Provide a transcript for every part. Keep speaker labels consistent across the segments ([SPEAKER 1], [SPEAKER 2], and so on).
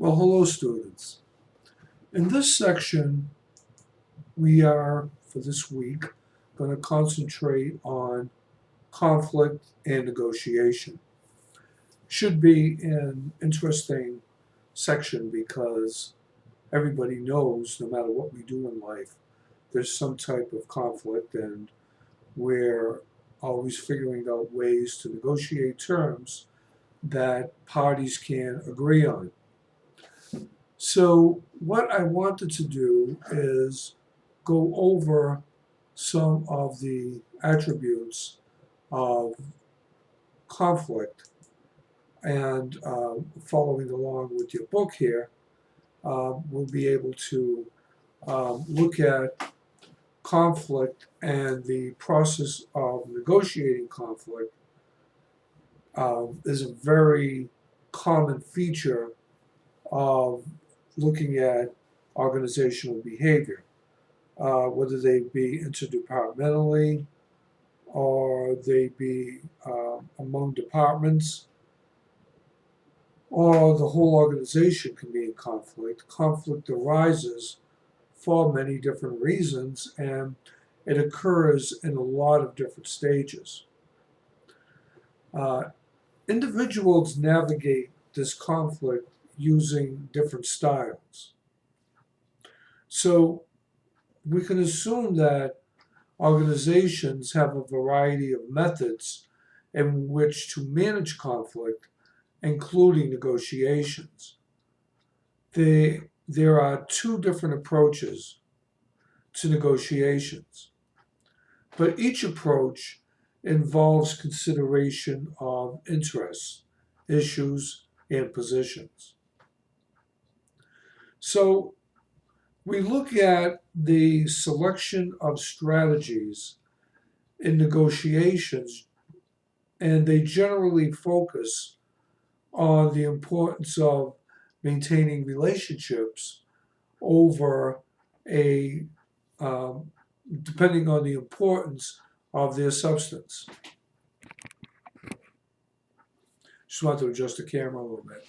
[SPEAKER 1] Well, hello students. In this section, we are, for this week, going to concentrate on conflict and negotiation. Should be an interesting section because everybody knows no matter what we do in life, there's some type of conflict and we're always figuring out ways to negotiate terms that parties can agree on. So what I wanted to do is go over some of the attributes of conflict and following along with your book here, we'll be able to look at conflict and the process of negotiating conflict is a very common feature of looking at organizational behavior, whether they be interdepartmentally or they be among departments, or the whole organization can be in conflict. Conflict arises for many different reasons, and it occurs in a lot of different stages. Individuals navigate this conflict using different styles. So we can assume that organizations have a variety of methods in which to manage conflict, including negotiations. There are two different approaches to negotiations, but each approach involves consideration of interests, issues, and positions. So we look at the selection of strategies in negotiations, and they generally focus on the importance of maintaining relationships over a, depending on the importance of their substance. Just want to adjust the camera a little bit.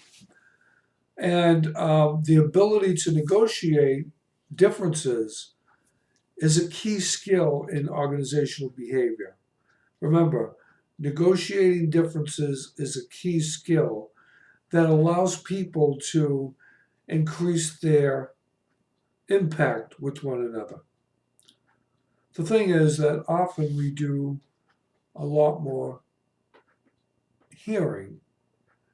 [SPEAKER 1] And the ability to negotiate differences is a key skill in organizational behavior. Remember, negotiating differences is a key skill that allows people to increase their impact with one another. The thing is that often we do a lot more hearing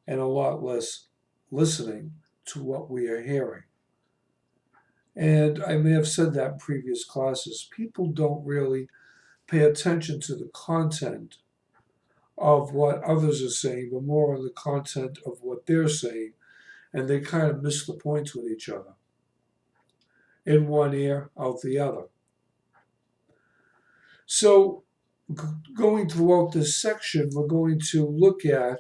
[SPEAKER 1] and a lot less listening to what we are hearing. And I may have said that in previous classes. People don't really pay attention to the content of what others are saying, but more on the content of what they're saying, and they kind of miss the points with each other. In one ear, out the other. So going throughout this section, we're going to look at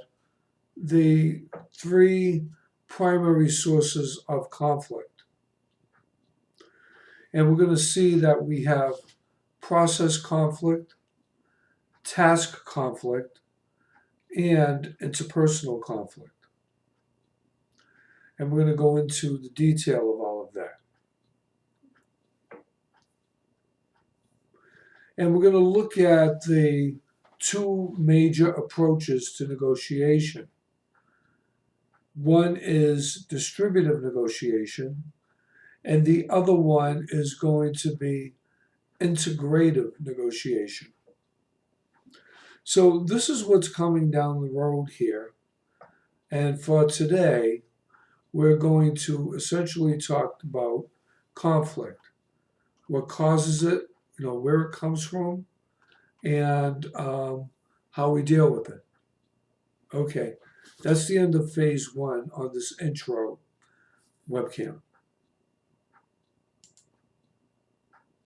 [SPEAKER 1] the three primary sources of conflict. And we're going to see that we have process conflict, task conflict, and interpersonal conflict. And we're going to go into the detail of all of that. And we're going to look at the two major approaches to negotiation. One is distributive negotiation, and the other one is going to be integrative negotiation. So this is what's coming down the road here. And for today, we're going to essentially talk about conflict, what causes it, where it comes from, and how we deal with it. Okay, that's the end of phase one on this intro webcam.